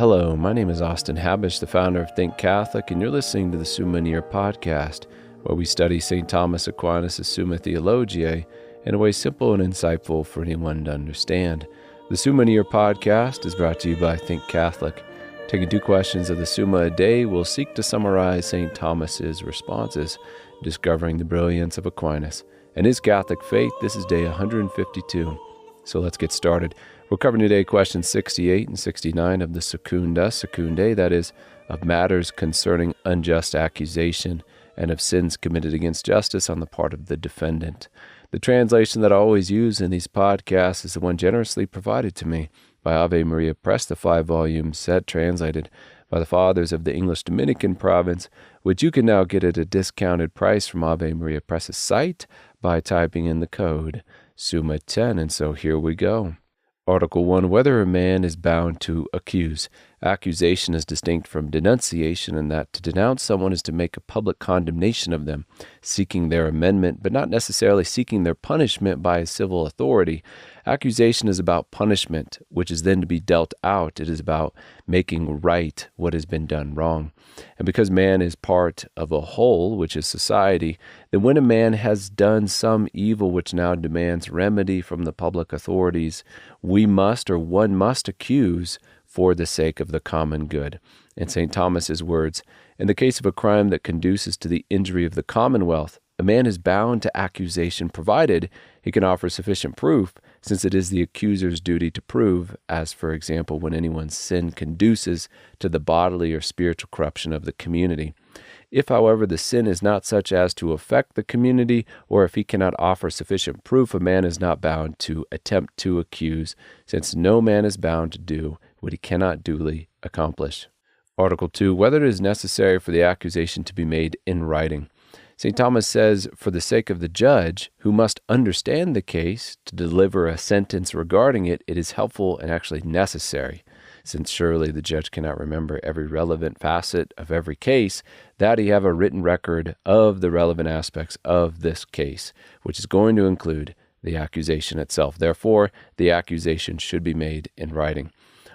Hello, my name is Austin Habish, the founder of Think Catholic, and you're listening to the Summa podcast, where we study St. Thomas Aquinas' Summa Theologiae in a way simple and insightful for anyone to understand. The Summa podcast is brought to you by Think Catholic. Taking 2 questions of the Summa a day, we'll seek to summarize St. Thomas's responses, discovering the brilliance of Aquinas and his Catholic faith. This is day 152. So let's get started. We're covering today questions 68 and 69 of the secundae, that is, of matters concerning unjust accusation and of sins committed against justice on the part of the defendant. The translation that I always use in these podcasts is the one generously provided to me by Ave Maria Press, the 5-volume set translated by the Fathers of the English Dominican province, which you can now get at a discounted price from Ave Maria Press's site by typing in the code Summa 10. And so here we go. Article 1, whether a man is bound to accuse. Accusation is distinct from denunciation in that to denounce someone is to make a public condemnation of them, seeking their amendment, but not necessarily seeking their punishment by a civil authority. Accusation is about punishment, which is then to be dealt out. It is about making right what has been done wrong. And because man is part of a whole, which is society, then when a man has done some evil which now demands remedy from the public authorities, one must accuse for the sake of the common good. In St. Thomas's words, in the case of a crime that conduces to the injury of the commonwealth, a man is bound to accusation provided he can offer sufficient proof, since it is the accuser's duty to prove, as for example when anyone's sin conduces to the bodily or spiritual corruption of the community. If, however, the sin is not such as to affect the community, or if he cannot offer sufficient proof, a man is not bound to attempt to accuse, since no man is bound to do what he cannot duly accomplish. Article 2, whether it is necessary for the accusation to be made in writing. St. Thomas says, for the sake of the judge, who must understand the case, to deliver a sentence regarding it, it is helpful and actually necessary, since surely the judge cannot remember every relevant facet of every case, that he have a written record of the relevant aspects of this case, which is going to include the accusation itself. Therefore, the accusation should be made in writing.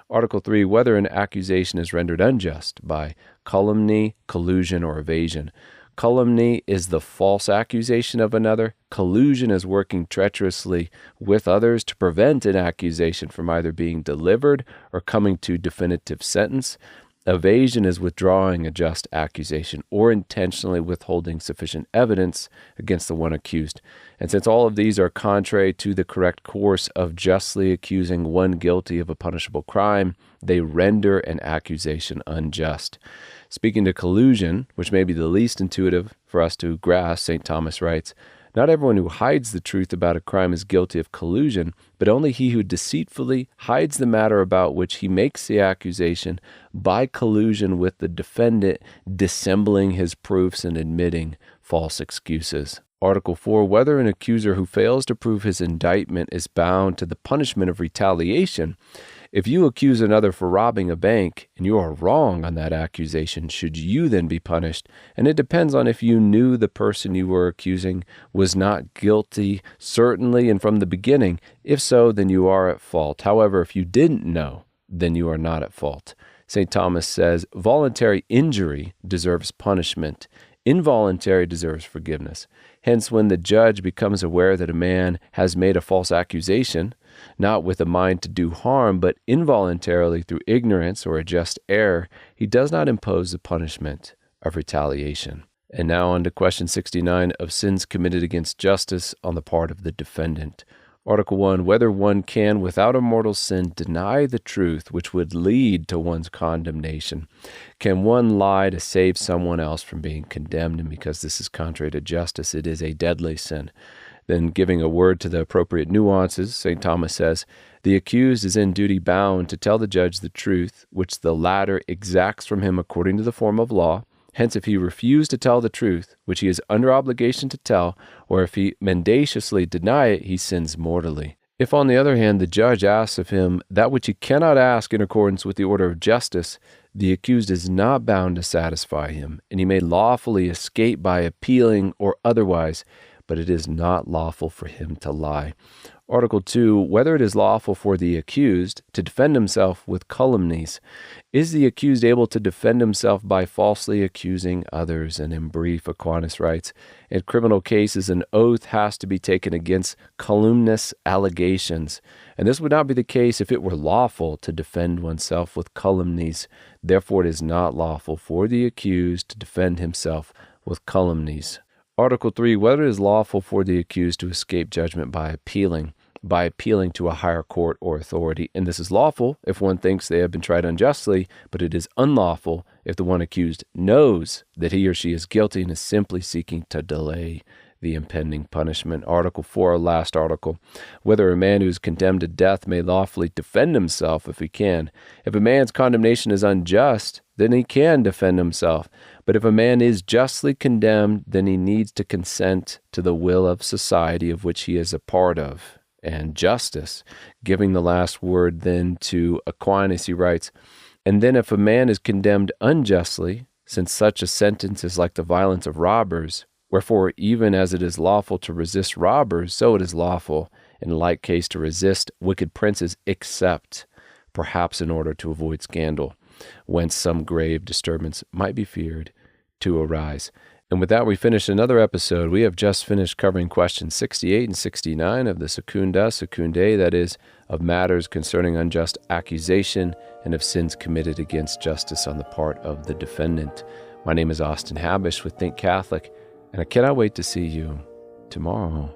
Article 3, whether an accusation is rendered unjust by calumny, collusion, or evasion. Calumny is the false accusation of another. Collusion is working treacherously with others to prevent an accusation from either being delivered or coming to definitive sentence. Evasion is withdrawing a just accusation or intentionally withholding sufficient evidence against the one accused. And since all of these are contrary to the correct course of justly accusing one guilty of a punishable crime, they render an accusation unjust. Speaking to collusion, which may be the least intuitive for us to grasp, St. Thomas writes, not everyone who hides the truth about a crime is guilty of collusion, but only he who deceitfully hides the matter about which he makes the accusation by collusion with the defendant, dissembling his proofs and admitting false excuses. Article 4, whether an accuser who fails to prove his indictment is bound to the punishment of retaliation. If you accuse another for robbing a bank and you are wrong on that accusation, should you then be punished? And it depends on if you knew the person you were accusing was not guilty, certainly and from the beginning. If so, then you are at fault. However, if you didn't know, then you are not at fault. St. Thomas says, voluntary injury deserves punishment. Involuntary deserves forgiveness. Hence, when the judge becomes aware that a man has made a false accusation, not with a mind to do harm, but involuntarily through ignorance or a just error, he does not impose the punishment of retaliation. And now on to question 69 of sins committed against justice on the part of the defendant. Article 1, whether one can, without a mortal sin, deny the truth which would lead to one's condemnation. Can one lie to save someone else from being condemned? And because this is contrary to justice, it is a deadly sin. Then, giving a word to the appropriate nuances, St. Thomas says, the accused is in duty bound to tell the judge the truth, which the latter exacts from him according to the form of law. Hence, if he refuse to tell the truth, which he is under obligation to tell, or if he mendaciously deny it, he sins mortally. If, on the other hand, the judge asks of him that which he cannot ask in accordance with the order of justice, the accused is not bound to satisfy him, and he may lawfully escape by appealing or otherwise, but it is not lawful for him to lie. Article 2, whether it is lawful for the accused to defend himself with calumnies. Is the accused able to defend himself by falsely accusing others? And in brief, Aquinas writes, in criminal cases, an oath has to be taken against calumnious allegations. And this would not be the case if it were lawful to defend oneself with calumnies. Therefore, it is not lawful for the accused to defend himself with calumnies. Article 3, whether it is lawful for the accused to escape judgment by appealing to a higher court or authority. And this is lawful if one thinks they have been tried unjustly, but it is unlawful if the one accused knows that he or she is guilty and is simply seeking to delay the impending punishment. Article 4, our last article, whether a man who is condemned to death may lawfully defend himself if he can. If a man's condemnation is unjust, then he can defend himself. But if a man is justly condemned, then he needs to consent to the will of society of which he is a part of. And justice, giving the last word then to Aquinas, he writes, and then if a man is condemned unjustly, since such a sentence is like the violence of robbers, wherefore even as it is lawful to resist robbers, so it is lawful in like case to resist wicked princes, except perhaps in order to avoid scandal, whence some grave disturbance might be feared to arise. And with that, we finish another episode. We have just finished covering questions 68 and 69 of the secundae, that is, of matters concerning unjust accusation and of sins committed against justice on the part of the defendant. My name is Austin Habish with Think Catholic, and I cannot wait to see you tomorrow.